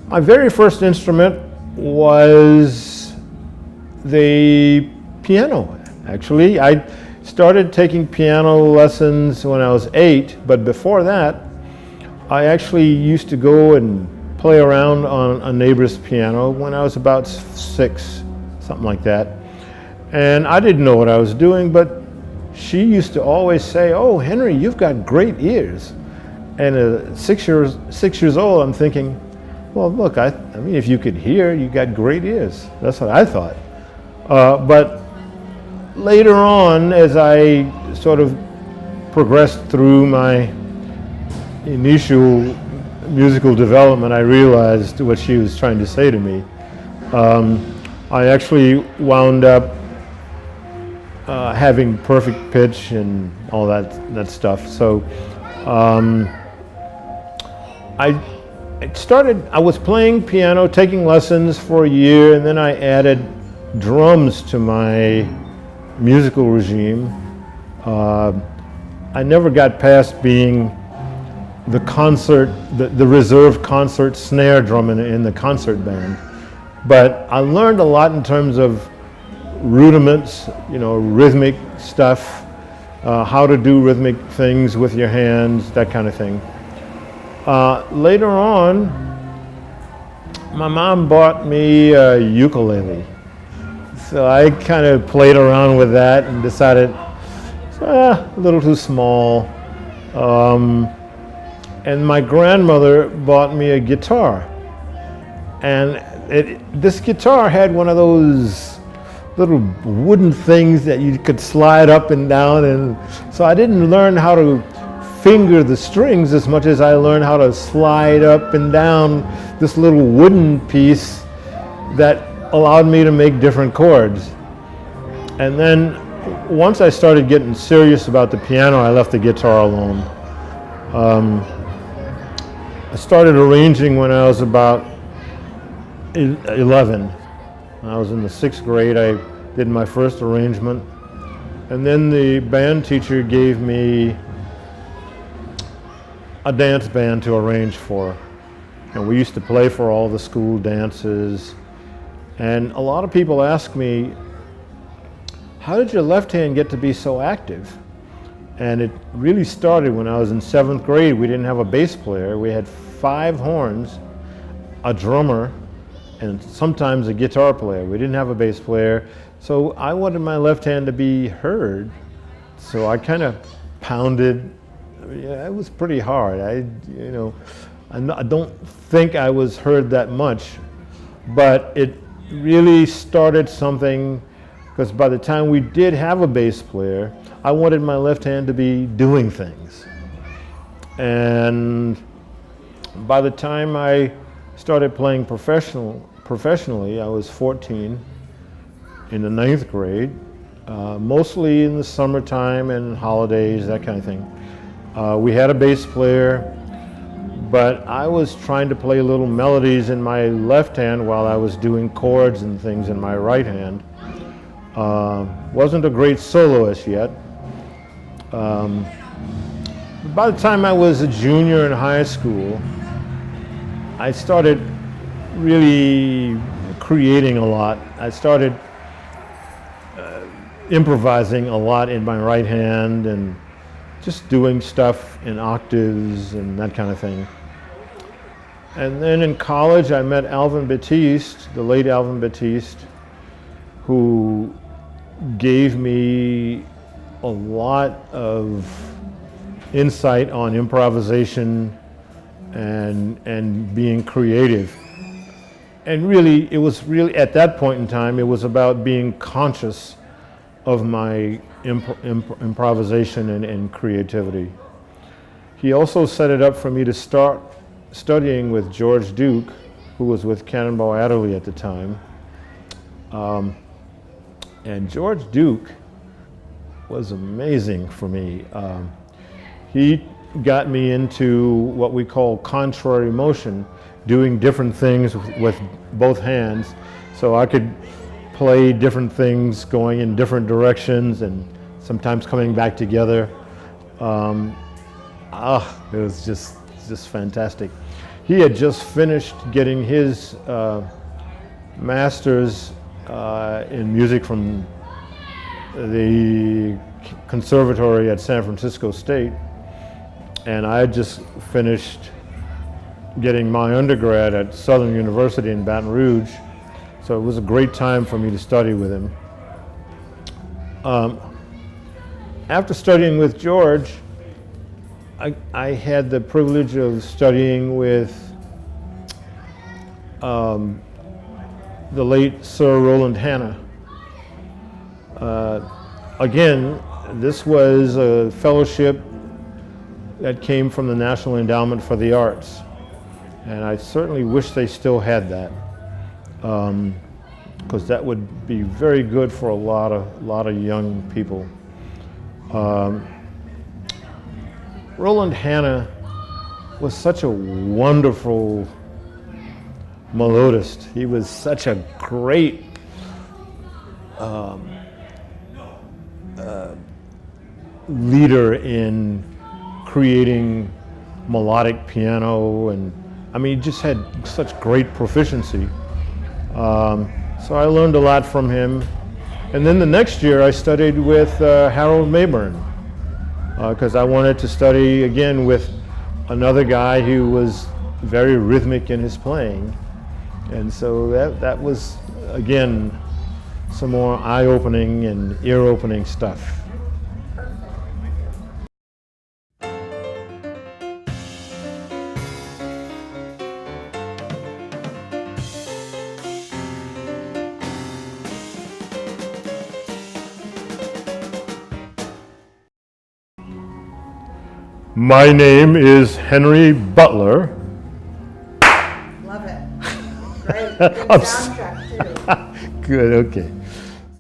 My very first instrument was the piano, actually. I started taking piano lessons when I was 8, but before that, I actually used to go and play around on a neighbor's piano when I was about 6, something like that. And I didn't know what I was doing, but she used to always say, "Oh, Henry, you've got great ears." And at 6 years old, I'm thinking, well, look, I mean, if you could hear, you got great ears. That's what I thought. But later on, as I sort of progressed through my initial musical development, I realized what she was trying to say to me. I actually wound up having perfect pitch and all that stuff. So I was playing piano, taking lessons for a year, and then I added drums to my musical regime. I never got past being the reserve concert snare drum in the concert band. But I learned a lot in terms of rudiments, rhythmic stuff, how to do rhythmic things with your hands, that kind of thing. Later on, my mom bought me a ukulele. So I kind of played around with that and decided it's a little too small. And my grandmother bought me a guitar. And this guitar had one of those little wooden things that you could slide up and down. And so I didn't learn how to finger the strings as much as I learned how to slide up and down this little wooden piece that allowed me to make different chords. And then once I started getting serious about the piano, I left the guitar alone. I started arranging when I was about 11. When I was in the 6th grade, I did my first arrangement. And then the band teacher gave me a dance band to arrange for. And we used to play for all the school dances. And a lot of people ask me, how did your left hand get to be so active? And it really started when I was in 7th grade. We didn't have a bass player. We had 5 horns, a drummer, and sometimes a guitar player. We didn't have a bass player. So I wanted my left hand to be heard. So I kind of pounded. Yeah, it was pretty hard. I don't think I was heard that much, but it really started something, because by the time we did have a bass player, I wanted my left hand to be doing things. And by the time I started playing professionally, I was 14 in the 9th grade, mostly in the summertime and holidays, that kind of thing. We had a bass player, but I was trying to play little melodies in my left hand while I was doing chords and things in my right hand. Wasn't a great soloist yet. By the time I was a junior in high school, I started really creating a lot. I started improvising a lot in my right hand and just doing stuff in octaves and that kind of thing. And then in college, I met Alvin Batiste, the late Alvin Batiste, who gave me a lot of insight on improvisation and being creative. And really, it was really, at that point in time, it was about being conscious of my improvisation and creativity. He also set it up for me to start studying with George Duke, who was with Cannonball Adderley at the time. And George Duke was amazing for me. He got me into what we call contrary motion, doing different things with both hands, so I could play different things going in different directions and sometimes coming back together. It was just fantastic. he had just finished getting his master's in music from the conservatory at San Francisco State, and I had just finished getting my undergrad at Southern University in Baton Rouge, so it was a great time for me to study with him. After studying with George, I had the privilege of studying with the late Sir Roland Hanna. Again, this was a fellowship that came from the National Endowment for the Arts, and I certainly wish they still had that, because that would be very good for a lot of young people. Roland Hanna was such a wonderful melodist. He was such a great leader in creating melodic piano, and I mean, he just had such great proficiency. So I learned a lot from him. And then the next year I studied with Harold Mayburn, because I wanted to study again with another guy who was very rhythmic in his playing. And so that was, again, some more eye-opening and ear-opening stuff. My name is Henry Butler. Love it. Great. Good soundtrack, too. Good, okay.